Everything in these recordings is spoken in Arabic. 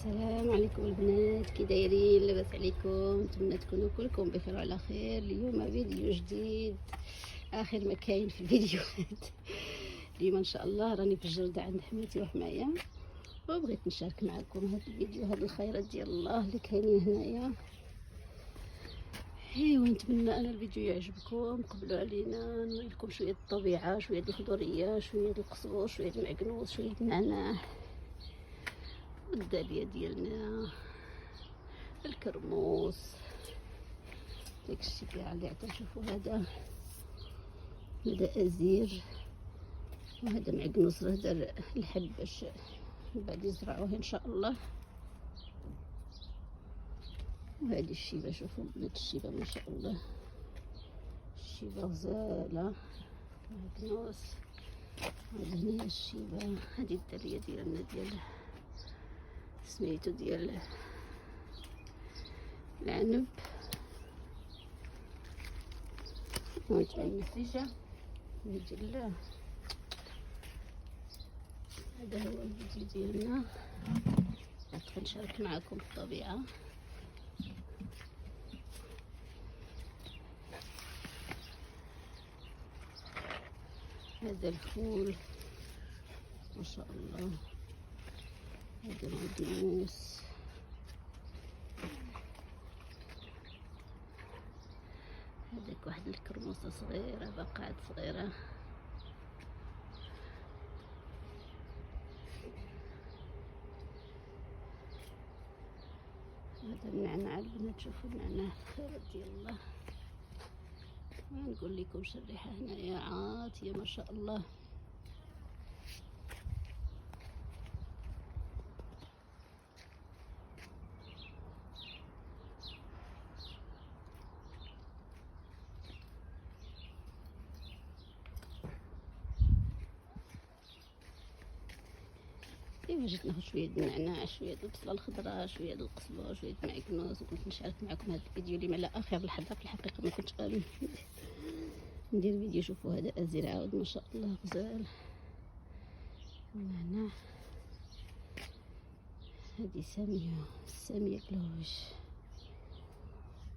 السلام عليكم البنات، كي دايرين؟ لاباس عليكم؟ نتمنى تكونوا كلكم بخير وعلى خير. اليوم فيديو جديد اخر ما كاين في الفيديوهات. اليوم ان شاء الله راني في الجرده عند حماتي وحمايا، وبغيت نشارك معكم هذا الفيديو، هذه الخيرات ديال الله اللي كاينين هنايا. ايوا نتمنى ان الفيديو يعجبكم. قبلوا علينا نوريكم شويه الطبيعه، شويه الخضريه، شويه القزبر، شويه المعكنوس، شويه النعناع، والداليه ديالنا، الكرموس، داكشي كاع اللي عطا. شوفوا هذا ازير، وهذا معكنوس راه دار الحب باش من بعد يزرعوه ان شاء الله. وهذه الشيبه، شوفوا بنات الشيبه ما شاء الله، الشيبه غزاله، معكنوس. هذه هنا الشيبه، هذه الداليه ديالنا ديال سميتو ديال العنب، والنسيجة ديال. هذا هو الفيديو ديالنا، غادي نشارك معكم الطبيعة. هذا الفول ما شاء الله، هذا المعكنوس، هذاك واحد الكرموسة صغيرة باقعة صغيرة، هذا النعناع البنات. شوفوا النعناع، الخيرات ديال الله. ما نقول لكمش الريحة هنايا عاطية ما شاء الله. ايوا جيت ناخذ شويه د النعناع، شويه د البصله الخضراء، شويه د القزبر، شويه د المعكنوس، وقلت نشارك معكم هذا الفيديو اللي على اخر اللحظه. في الحقيقه ما كنتش غادي ندير فيديو. شوفوا هذا ازير عاود ما شاء الله غزال النعناع. هذه ساميه كلوش.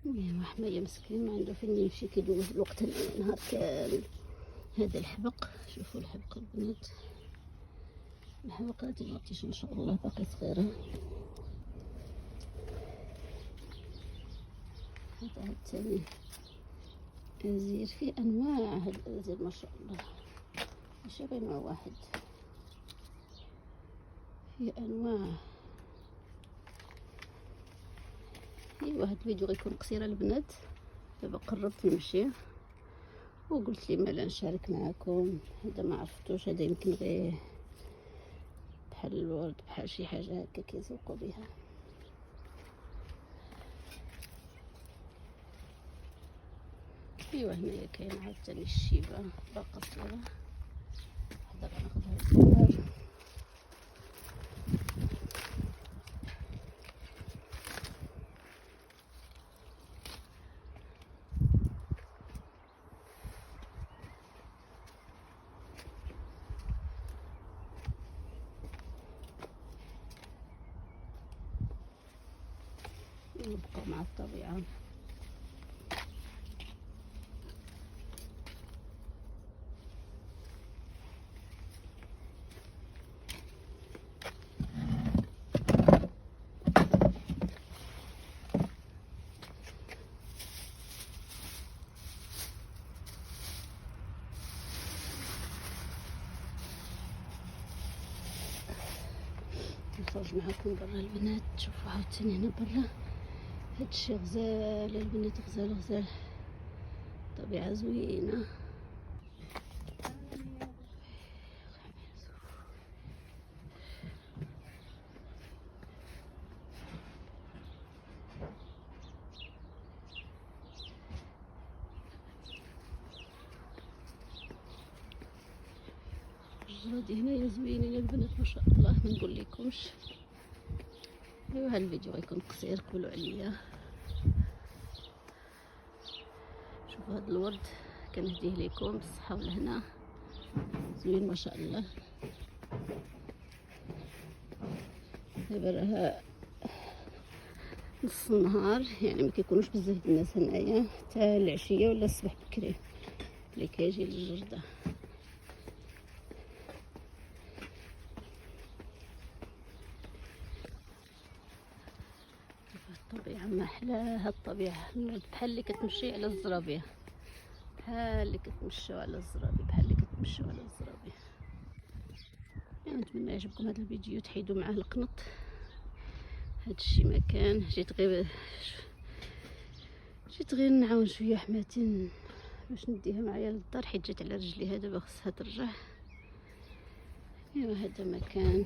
ايوا حماية مسكين ما عنده فين يمشي، كيدوز الوقت النهار كامل. هذا الحبق، شوفوا الحبق البنات، الحبق هادي مغطيش ان شاء الله، باقي صغيره. هذا الثاني ازير، فيه انواع. هاد الازير ما شاء الله ماشي غير نوع واحد، فيه انواع. ايوا هاد الفيديو غيكون قصير البنات، دابا قربت نمشي وقلت لي مالا نشارك معكم. هذا ما عرفتوش، هذا يمكن غير بحال الورد، بحال شي حاجه هكا كيزوقوا بها. ايوا هنايا كاين عاوتاني الشيبه باقا صغيره. دابا غناخدها الكبار. نبقى مع الطبيعة. نخرج معكم برا البنات، تشوفوا عاوتاني هنا برا هادشي غزال البنات، غزال غزال، طبيعة زوينة. الجرادي هنايا زوينين البنات ما شاء الله، ما نقول لكمش. ايوا هذا الفيديو غيكون قصير، قبلوا عليا. شوفوا هذا الورد كنهديه لكم بالصحه والهنا، زوين ما شاء الله. دابا راه نص النهار، يعني ما كيكونوش بزاف د الناس هنايا حتى العشيه ولا الصباح بكري اللي كيجي للجردة. الطبيعة ما احلاها، الطبيعة بحال اللي كتمشي على الزرابية، بحال اللي كتمشيو على الزرابي، بحال اللي كتمشيو على الزرابي. يعني نتمنى يعجبكم هذا الفيديو، تحيدوا معاه القنط. هادشي ما كان جيت غير نعاون شويه حماتي باش نديها معايا للدار، حيت جات على رجليها دابا خصها ترجع. ايوا هذا ما كان.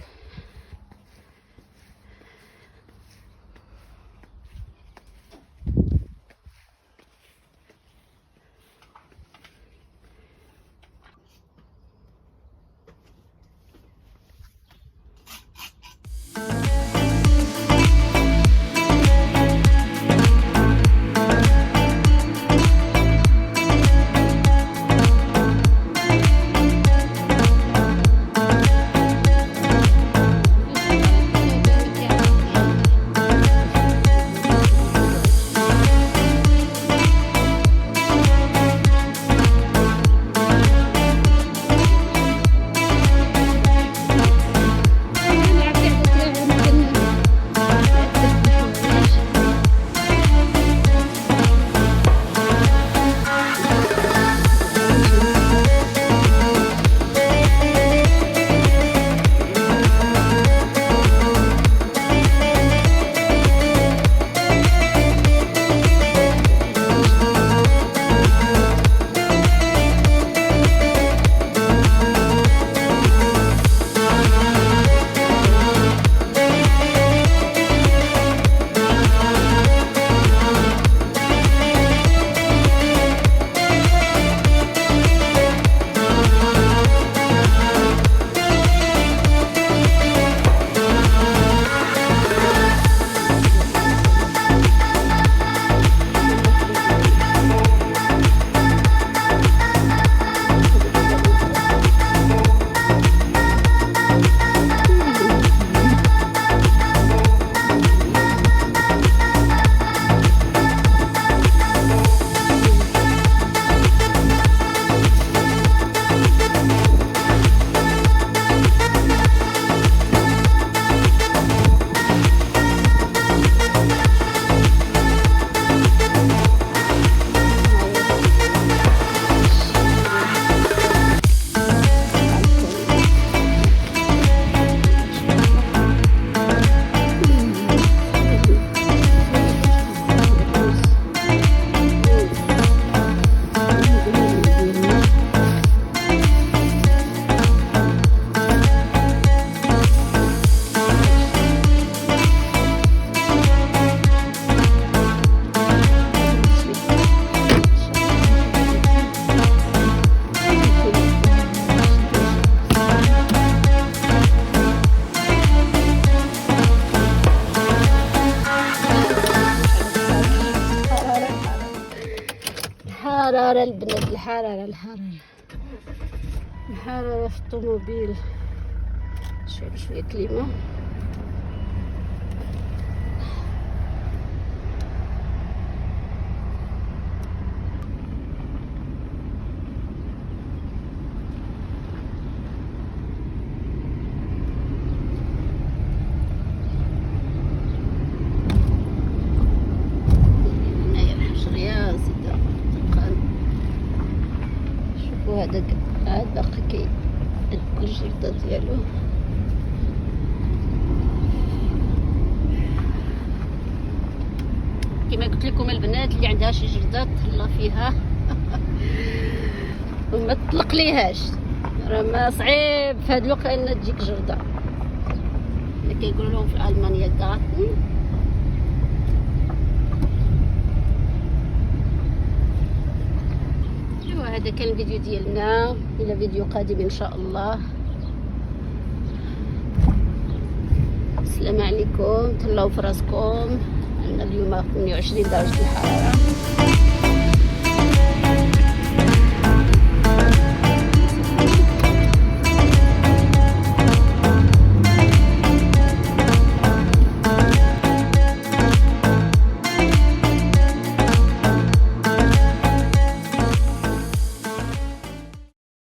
الحرارة البنات، الحرارة في الطوموبيل. نشعل شوية كليمة. هذا باقي كيدق الجردة ديالو. كما قلت لكم البنات اللي عندها شي جردة تهلا فيها وما تطلق ليهاش، راه ما صعيب في هذا الوقت ان تجيك جردة. اللي كيقولوا لهم في المانيا غاتن. هذا كان الفيديو ديالنا، الى فيديو قادم ان شاء الله. السلام عليكم، تهلاو في راسكم. عندنا اليوم 28 درجة الحرارة.